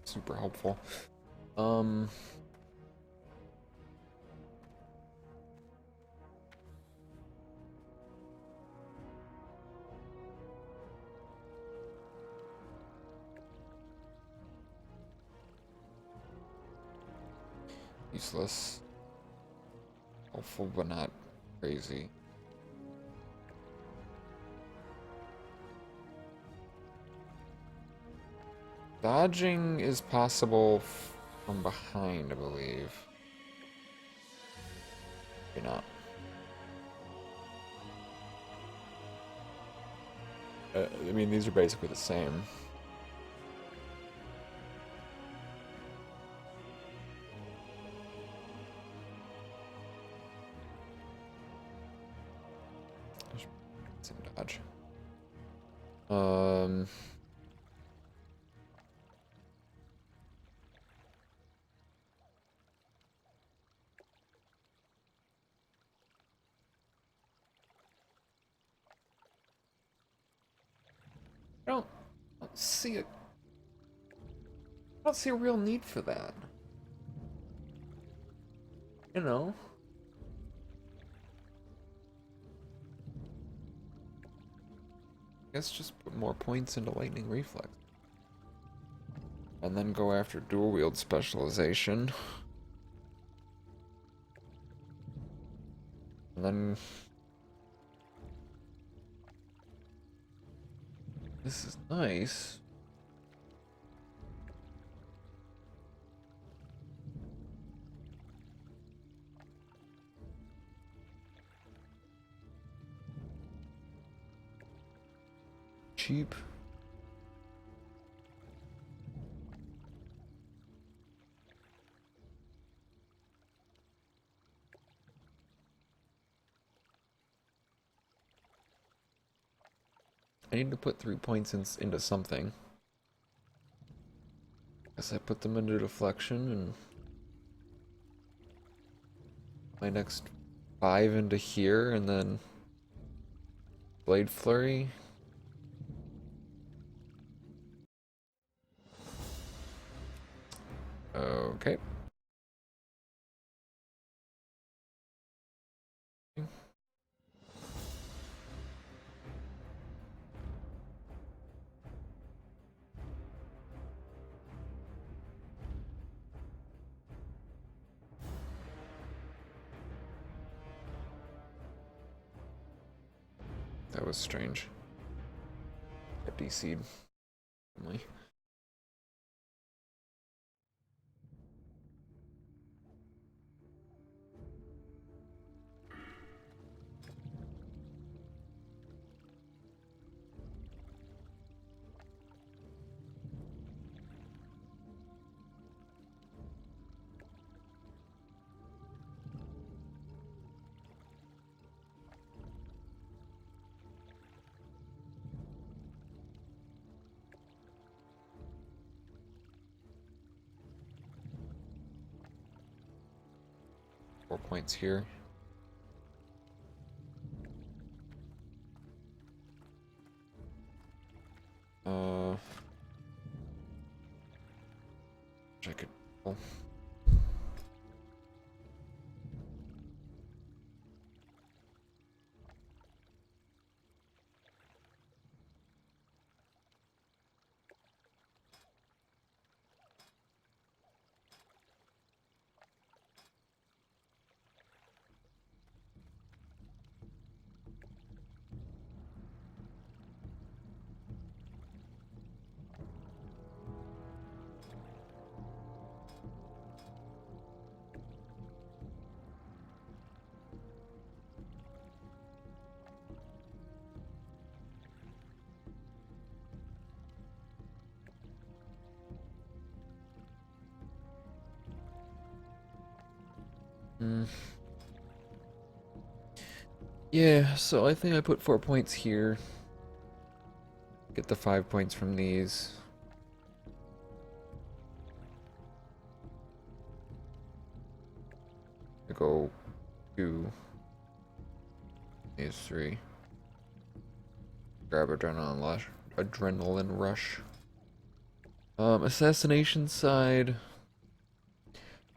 super helpful. Useless. Helpful, but not crazy. Dodging is possible from behind, I believe. Maybe not. I mean, these are basically the same. Same dodge. I don't see it. I don't see a real need for that. You know? I guess just put more points into lightning reflex. And then go after dual wield specialization. And then... This is nice. Cheap. I need to put 3 points into something. Guess I put them into deflection and my next 5 into here and then blade flurry. Okay. That was strange. Got DC'd. Only. Four points here. I could. Oh. Yeah, so I think I put 4 points here. Get the 5 points from these. I go 2. These 3. Grab adrenaline rush. Assassination side.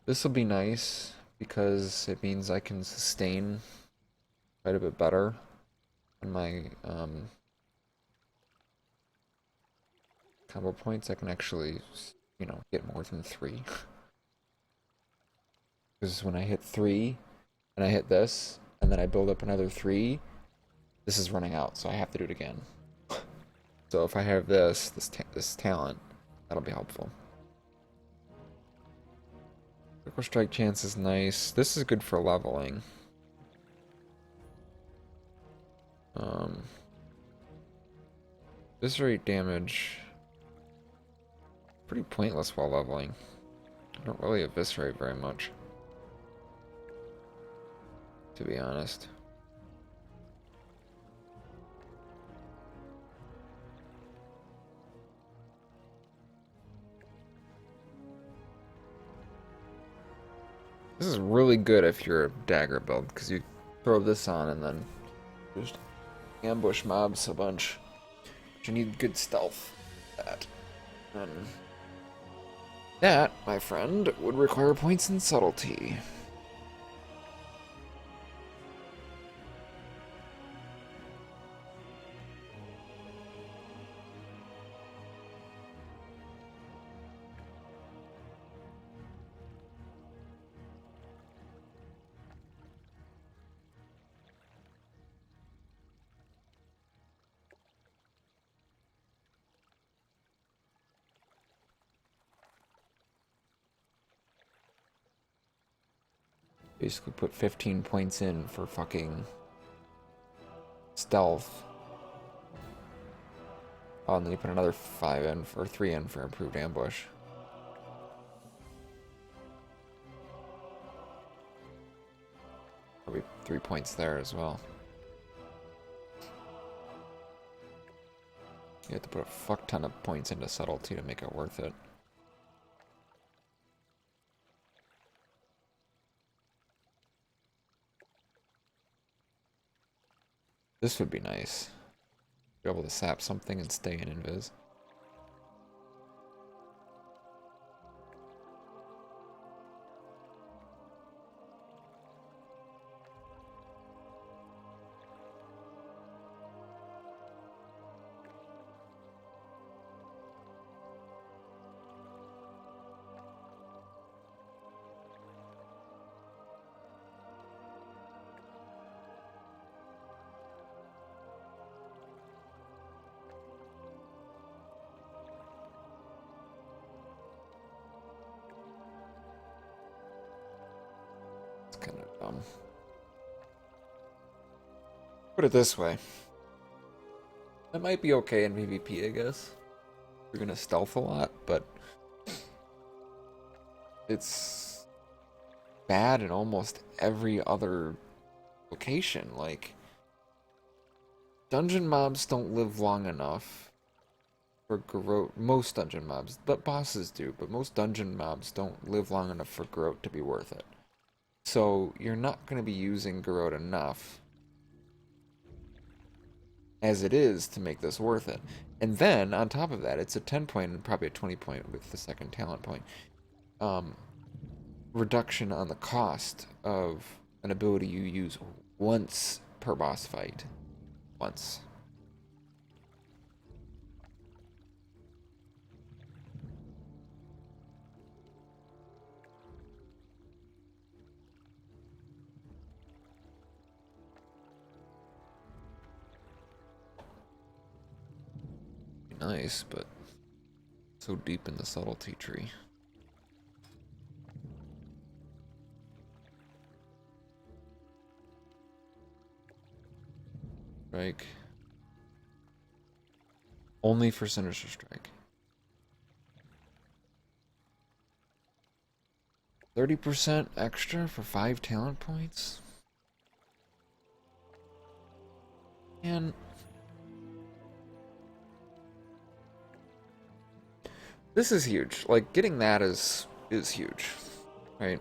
This will be nice because it means I can sustain quite a bit better on my combo points. I can actually, get more than 3. Because when I hit 3 and I hit this and then I build up another 3, this is running out, so I have to do it again. So if I have this talent, that'll be helpful. Critical strike chance is nice. This is good for leveling. Eviscerate damage. Pretty pointless while leveling. I don't really eviscerate very much, to be honest. This is really good if you're a dagger build, because you throw this on and then just ambush mobs a bunch. But you need good stealth for that. And that, my friend, would require points in subtlety. Basically put 15 points in for fucking stealth. Oh, and then you put another 5 in, or 3 in for improved ambush. Probably 3 points there as well. You have to put a fuck ton of points into subtlety to make it worth it. This would be nice. Be able to sap something and stay in invis. It's kind of dumb. Put it this way. That might be okay in PvP, I guess. You're gonna stealth a lot, but it's bad in almost every other location. Like, dungeon mobs don't live long enough for Garrote. Most dungeon mobs, but bosses do, but most dungeon mobs don't live long enough for Garrote to be worth it. So you're not going to be using Garrote enough as it is to make this worth it. And then, on top of that, it's a 10 point and probably a 20 point with the second talent point. Reduction on the cost of an ability you use once per boss fight. Once. Nice, but so deep in the subtlety tree. Strike. Only for Sinister Strike. 30% extra for 5 talent points? And this is huge. Like, getting that is huge, right?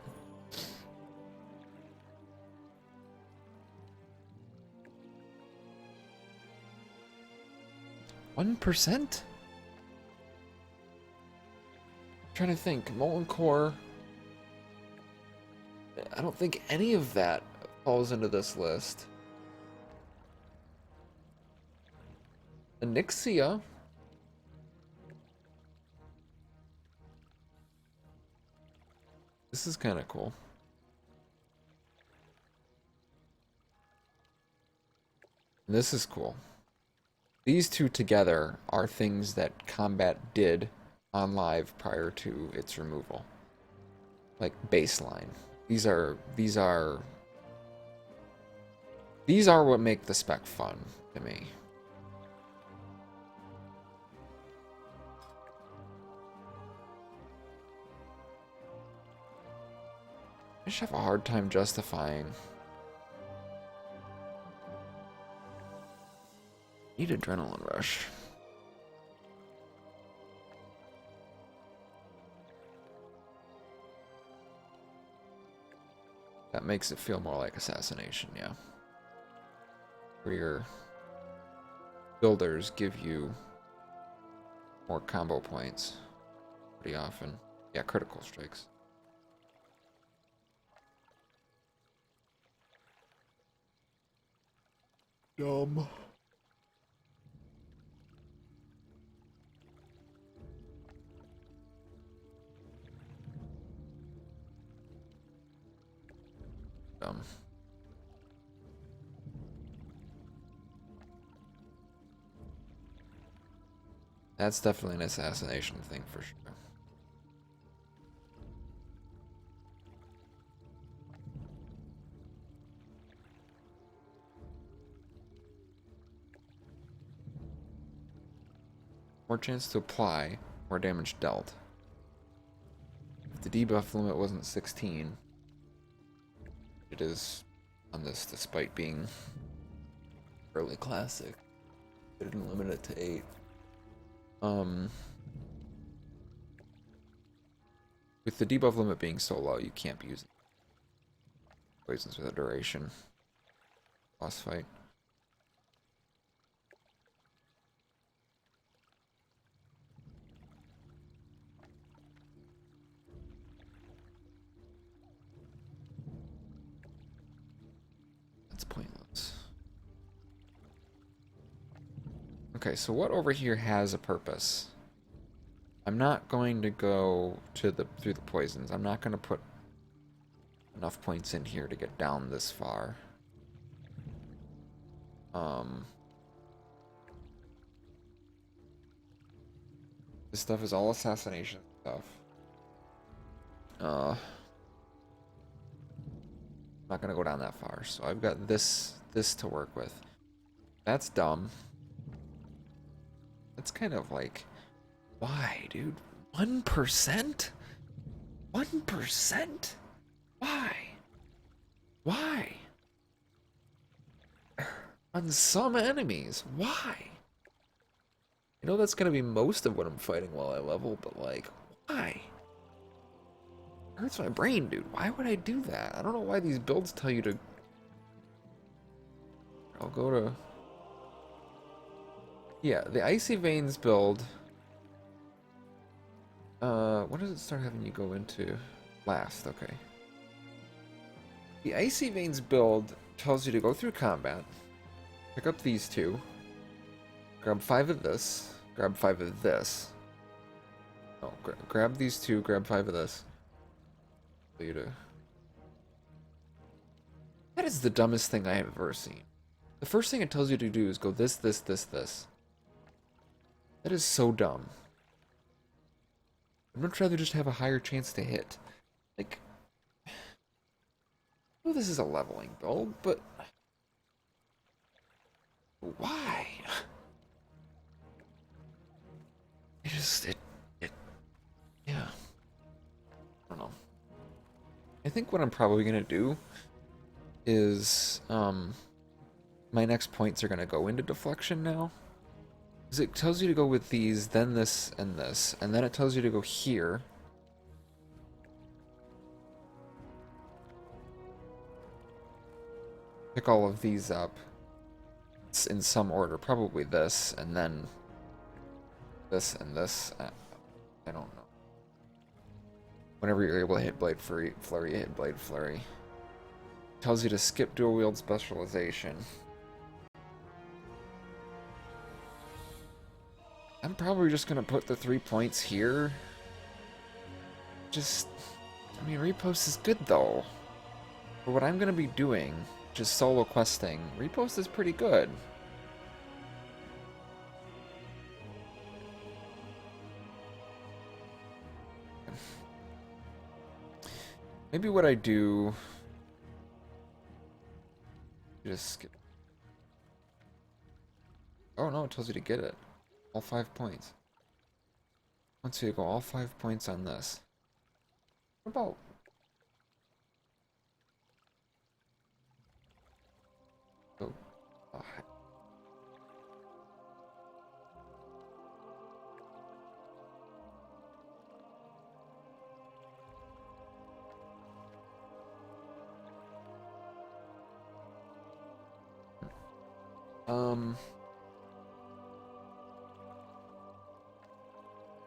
$1%? trying to think. Molten Core. I don't think any of that falls into this list. Onyxia. This is kind of cool. This is cool. These two together are things that Combat did on live prior to its removal. Like baseline. These are what make the spec fun to me. I just have a hard time justifying. Need adrenaline rush. That makes it feel more like assassination, yeah. Where your builders give you more combo points pretty often. Yeah, critical strikes. Dumb. Dumb. That's definitely an assassination thing for sure. More chance to apply, more damage dealt. If the debuff limit wasn't 16, it is on this despite being early classic. They didn't limit it to 8. With the debuff limit being so low, you can't be using poisons with a duration. Boss fight. That's pointless. Okay, so what over here has a purpose? I'm not going to go to through the poisons. I'm not going to put enough points in here to get down this far. This stuff is all assassination stuff. I'm not gonna go down that far, so I've got this to work with. That's dumb. That's kind of like, why, dude? 1%? 1%? Why? Why? On some enemies, why? I know that's gonna be most of what I'm fighting while I level, but like, why? It hurts my brain, dude. Why would I do that? I don't know why these builds tell you to... I'll go to... Yeah, the Icy Veins build... when does it start having you go into? Last, okay. The Icy Veins build tells you to go through combat, pick up these two, grab 5 of this, grab 5 of this. Oh, grab these two, grab 5 of this. That is the dumbest thing I have ever seen. The first thing it tells you to do is go this, this, this, this. That is so dumb. I'd much rather just have a higher chance to hit. Like, well, this is a leveling build, but why? Yeah. I don't know. I think what I'm probably gonna do is, my next points are gonna go into deflection now. Because it tells you to go with these, then this, and then it tells you to go here. Pick all of these up. It's in some order, probably this, and then this and this. I don't know. Whenever you're able to hit Blade Flurry, you hit Blade Flurry. Tells you to skip dual wield specialization. I'm probably just gonna put the 3 points here. I mean, Repost is good though. For what I'm gonna be doing, just solo questing, Repost is pretty good. Maybe what I do... Just skip... Oh no, it tells you to get it. All 5 points. Once you go all 5 points on this. What about... Oh.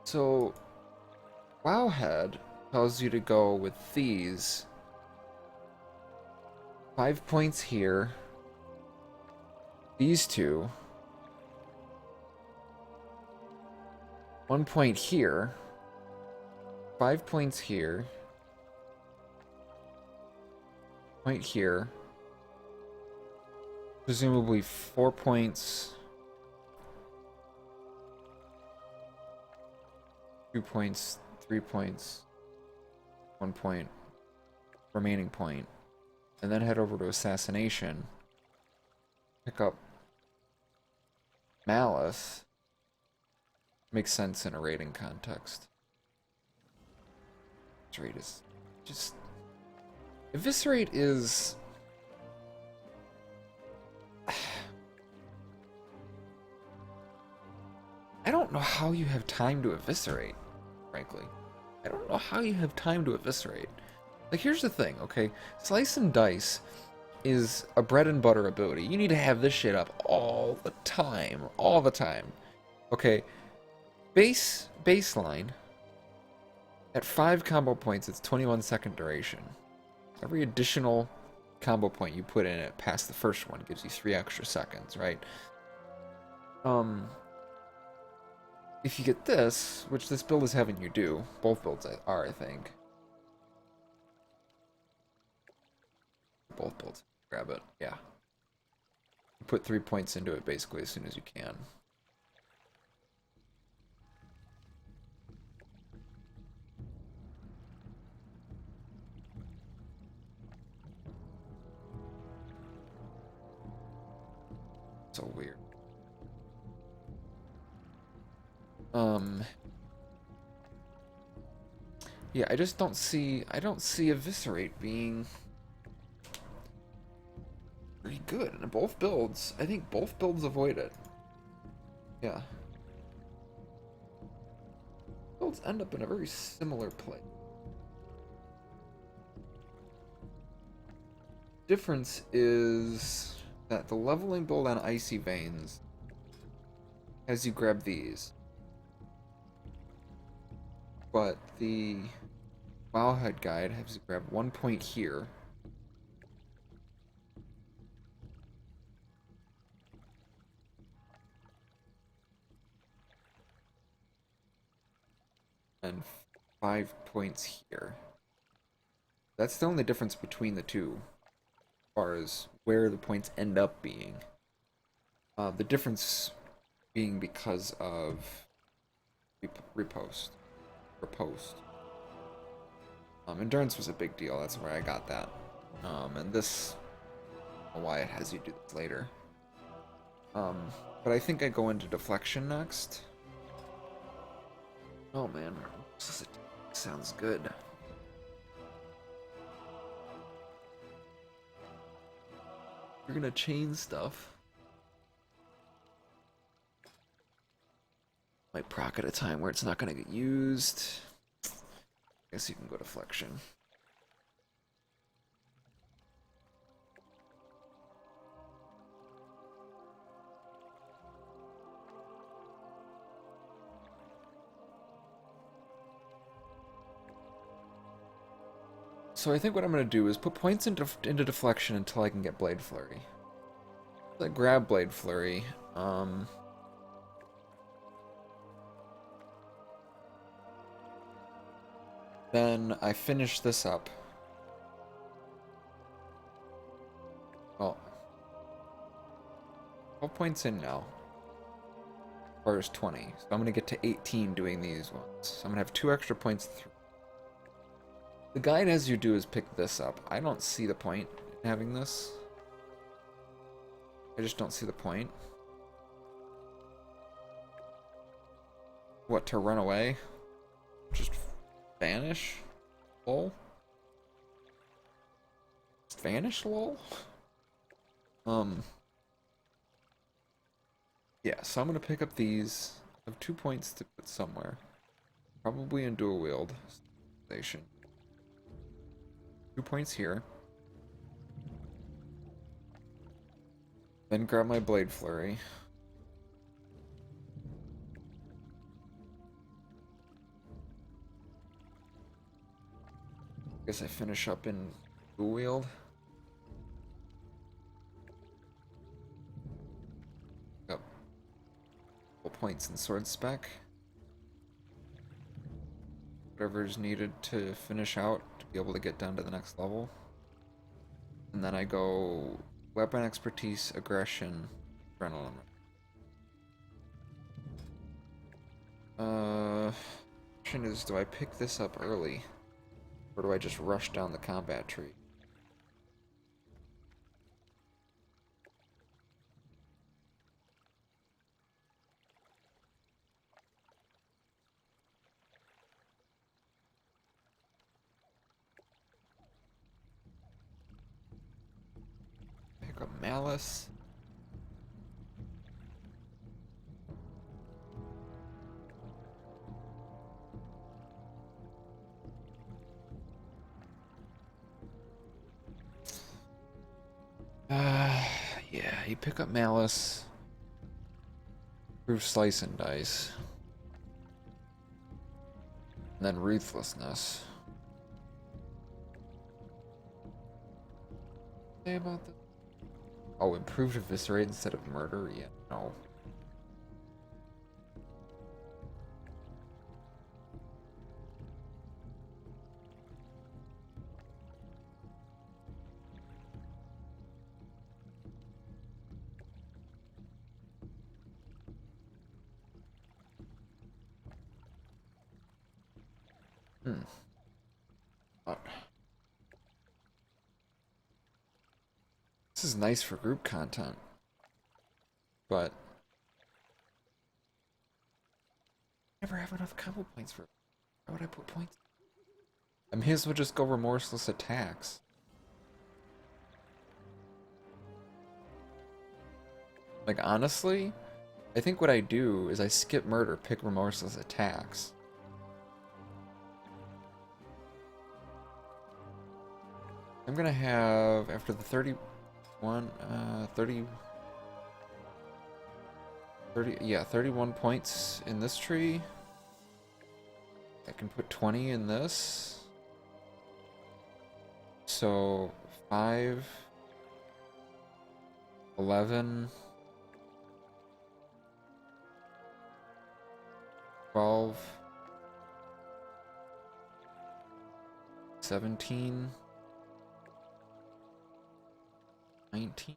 So, Wowhead tells you to go with these. 5 points here. These two. 1 point here. 5 points here. Point here. Presumably 4 points. 2 points, 3 points, 1 point, remaining point, and then head over to Assassination, pick up Malice. Makes sense in a raiding context. Eviscerate is just... Eviscerate is... I don't know how you have time to eviscerate, frankly. I don't know how you have time to eviscerate. Like, here's the thing, okay? Slice and Dice is a bread and butter ability. You need to have this shit up all the time. All the time. Okay? Baseline. At 5 combo points, it's 21 second duration. Every additional combo point you put in it past the first one gives you 3 extra seconds, right? If you get this, which this build is having you do, both builds are, I think. Both builds. Grab it, yeah. You put 3 points into it basically as soon as you can. So weird. Yeah, I don't see Eviscerate being pretty good in both builds. I think both builds avoid it. Yeah. Builds end up in a very similar place. Difference is that the leveling build on Icy Veins has you grab these. But the Wowhead guide has you grab 1 point here. And 5 points here. That's the only difference between the two, as far as where the points end up being. The difference being because of repost. Endurance was a big deal, that's where I got that. And this, I don't know why it has you do this later. But I think I go into deflection next. Oh man, this sounds good. You're gonna chain stuff. Might proc at a time where it's not gonna get used. I guess you can go deflection. So I think what I'm going to do is put points into deflection until I can get Blade Flurry. I grab Blade Flurry. Then I finish this up. Well, 12 points in now. Or is 20. So I'm going to get to 18 doing these ones. So I'm going to have 2 extra points through. The guide as you do is pick this up. I don't see the point in having this. I just don't see the point. What, to run away? Just vanish? Lol? Just vanish, lol? Yeah, so I'm gonna pick up these. I have 2 points to put somewhere. Probably in dual wield station. 2 points here. Then grab my Blade Flurry. Guess I finish up in dual wield. Yep. Couple points in sword spec. Whatever is needed to finish out to be able to get down to the next level. And then I go weapon expertise, aggression, adrenaline. Question is, do I pick this up early? Or do I just rush down the combat tree? Pick up Malice. Yeah, you pick up Malice. Proof Slice and Dice. And then Ruthlessness. Say about this? Oh, improved Eviscerate instead of Murder? Yeah, no. Oh. This is nice for group content, but I never have enough combo points for it. Why would I put points? I may as well just go Remorseless Attacks. Like, honestly, I think what I do is I skip Murder, pick Remorseless Attacks. I'm gonna have, after the 31, 31 points in this tree. I can put 20 in this. So, 5, 11, 12, 17, 19.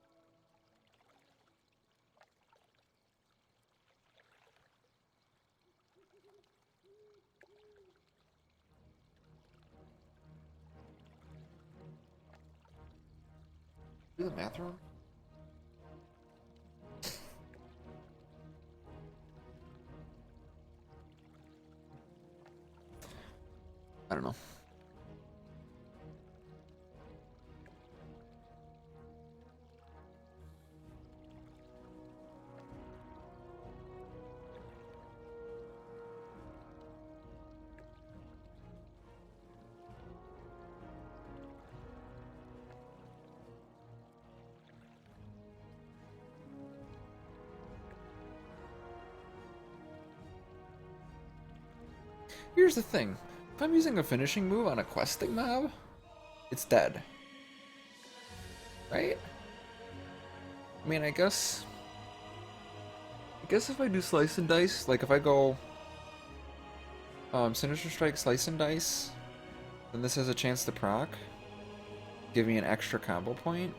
Do the math wrong? I don't know. Here's the thing. If I'm using a finishing move on a questing mob, it's dead. Right? I mean, I guess if I do slice and dice, like if I go Sinister Strike, slice and dice, then this has a chance to proc, give me an extra combo point.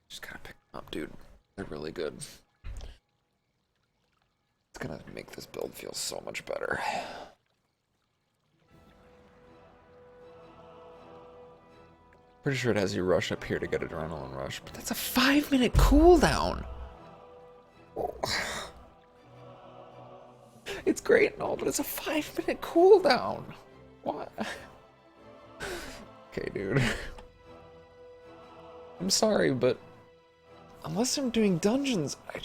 Just gotta pick them up, dude. They're really good. It's gonna make this build feel so much better. Pretty sure it has you rush up here to get Adrenaline Rush, but that's a 5-minute cooldown! It's great and all, but it's a 5-minute cooldown! What? Okay, dude. I'm sorry, but unless I'm doing dungeons, I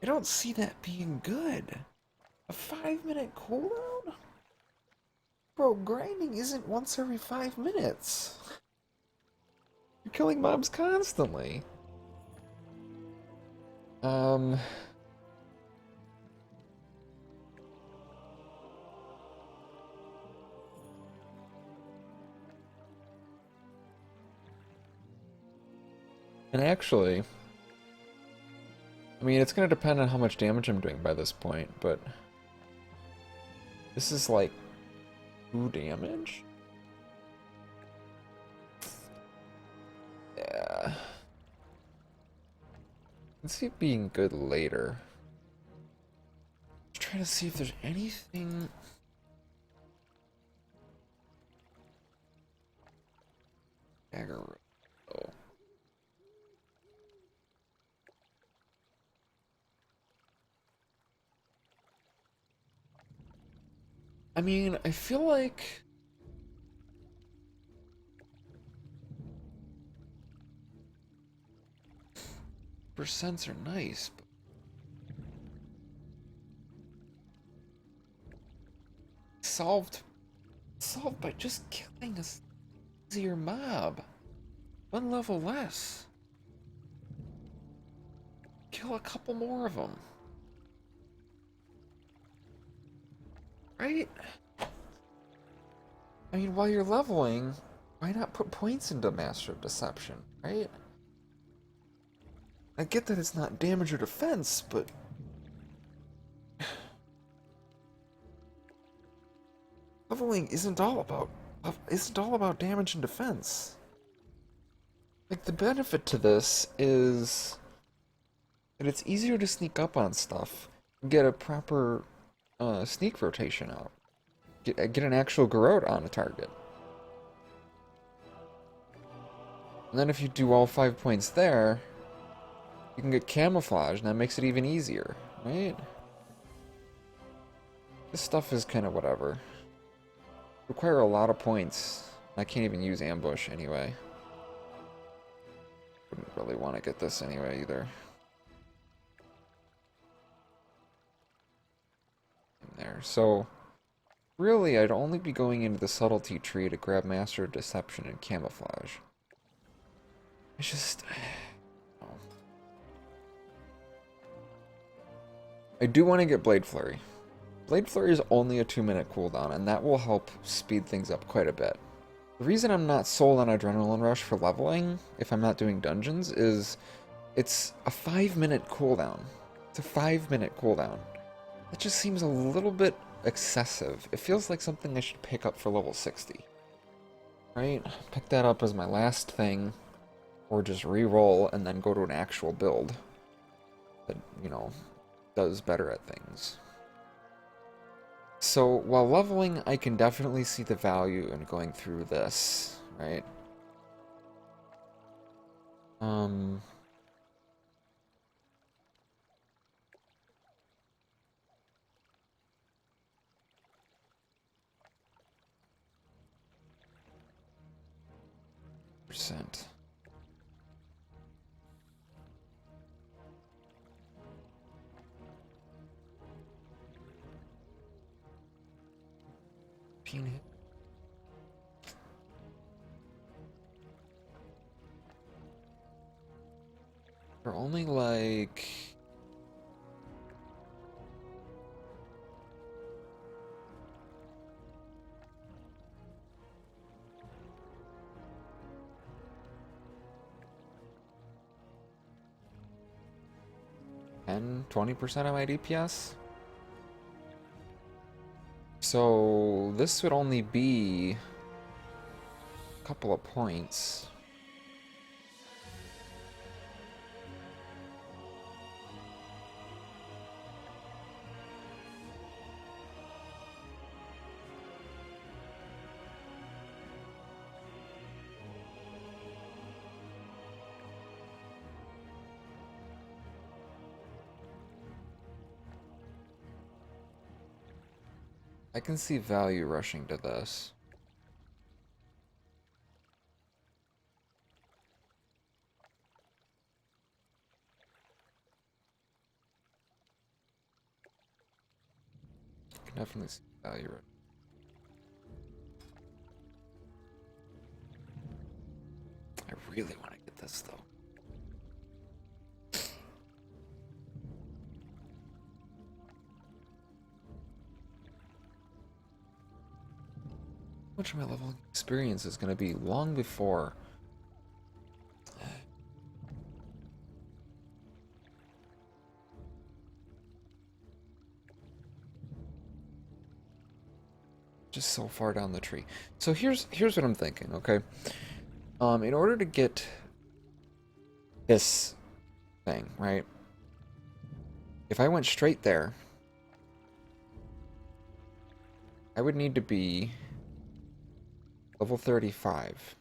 don't see that being good. A 5-minute cooldown? Bro, grinding isn't once every 5 minutes. You're killing mobs constantly. And actually, I mean, it's gonna depend on how much damage I'm doing by this point, but this is like 2 damage? Yeah. I can see it being good later. Just trying to see if there's anything. Dagger. Oh. I mean, I feel like percents are nice, but solved by just killing a easier mob. 1 level less. Kill a couple more of them. Right? I mean, while you're leveling, why not put points into Master of Deception, right? I get that it's not damage or defense, but leveling isn't all about damage and defense. Like, the benefit to this is that it's easier to sneak up on stuff and get a proper sneak rotation out. Get an actual Garrote on a target. And then if you do all 5 points there, you can get camouflage, and that makes it even easier, right? This stuff is kind of whatever. Require a lot of points. I can't even use ambush anyway. Wouldn't really want to get this anyway either. There. So really, I'd only be going into the subtlety tree to grab Master of Deception and camouflage. It's just, I do want to get Blade Flurry. Blade Flurry is only a 2-minute cooldown, and that will help speed things up quite a bit. The reason I'm not sold on Adrenaline Rush for leveling, if I'm not doing dungeons, is it's a 5-minute cooldown. It's a 5-minute cooldown. That just seems a little bit excessive. It feels like something I should pick up for level 60. Right? Pick that up as my last thing, or just re-roll and then go to an actual build that, you know, does better at things. So, while leveling, I can definitely see the value in going through this, right? Percent. Peanut. They're only like 10-20% of my DPS. So this would only be a couple of points. I can see value rushing to this. I can definitely see value rushing. I really want to get this though. How much of my leveling experience is going to be long before? Just so far down the tree. So here's what I'm thinking, okay? In order to get this thing, right? If I went straight there, I would need to be level 35.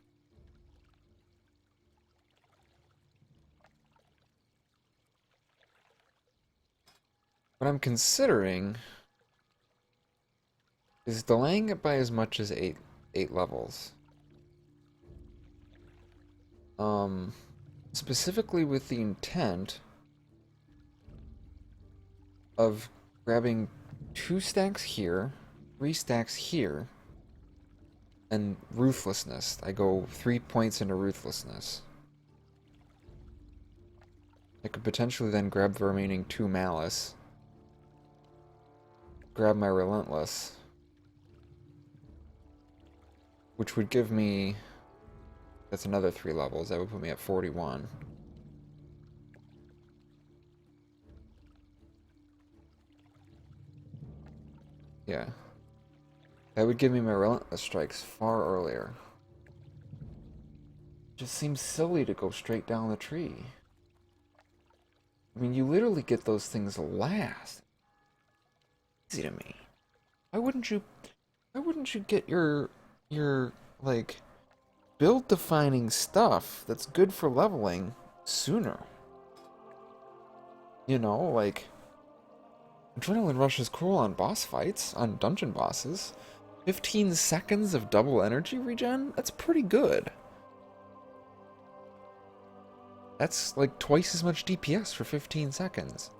What I'm considering is delaying it by as much as eight levels. Specifically with the intent of grabbing 2 stacks here, 3 stacks here, and ruthlessness. I go 3 points into ruthlessness. I could potentially then grab the remaining 2 malice, grab my relentless, which would give me, that's another 3 levels. That would put me at 41. Yeah. That would give me my relentless strikes far earlier. It just seems silly to go straight down the tree. I mean, you literally get those things last. Easy to me. Why wouldn't you get your like build defining stuff that's good for leveling sooner? You know, like Adrenaline Rush is cool on boss fights, on dungeon bosses. 15 seconds of double energy regen? That's pretty good. That's like twice as much DPS for 15 seconds.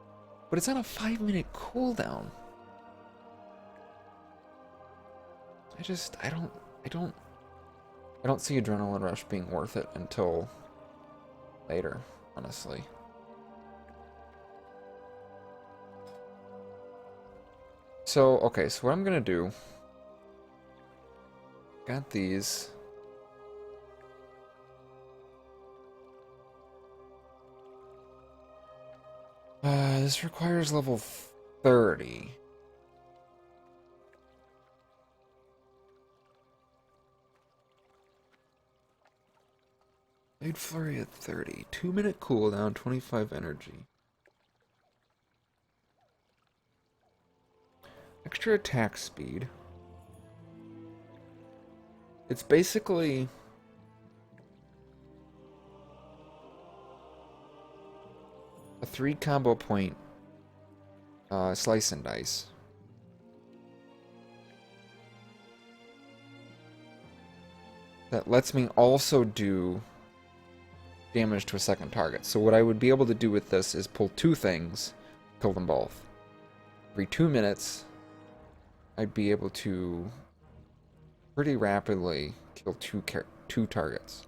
But it's on a 5-minute cooldown. I don't see Adrenaline Rush being worth it until later, honestly. So, okay, so what I'm gonna do, got these. This requires level 30. Blade Flurry at 30. 2-minute cooldown, 25 energy. Extra attack speed. It's basically a 3 combo point slice and dice. That lets me also do damage to a second target. So what I would be able to do with this is pull 2 things, kill them both. Every 2 minutes, I'd be able to pretty rapidly kill 2 targets.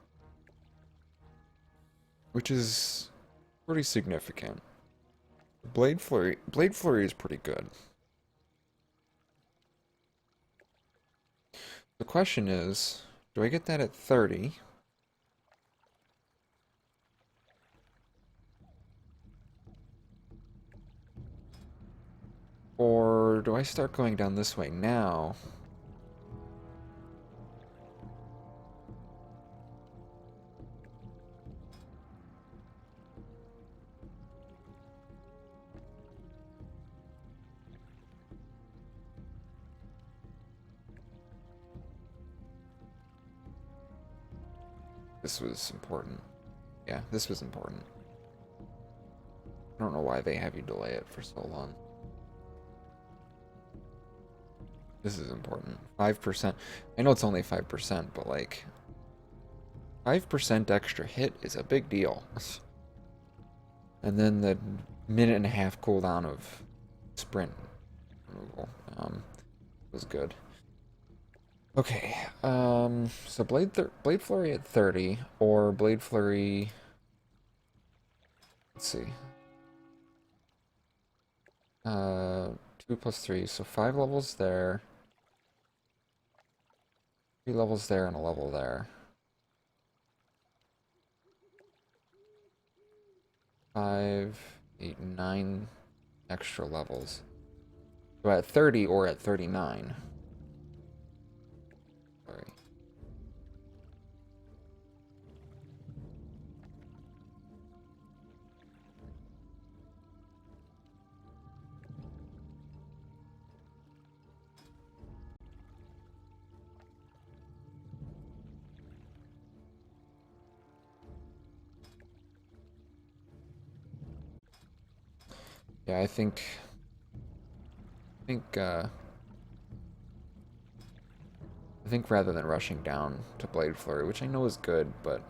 Which is Pretty significant. Blade Flurry is pretty good. The question is, do I get that at 30? Or do I start going down this way now? This was important. Yeah, this was important. I don't know why they have you delay it for so long. This is important. 5%. I know it's only 5%, but like 5% extra hit is a big deal. And then the minute and a half cooldown of sprint removal was good. Okay, so Blade Flurry at 30 or Blade Flurry. Let's see. 2 plus 3, so 5 levels there. 3 levels there and a level there. 5, 8, 9 extra levels. So at 30 or at 39. Sorry. Yeah, I think rather than rushing down to Blade Flurry, which I know is good, but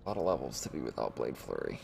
a lot of levels to be without Blade Flurry.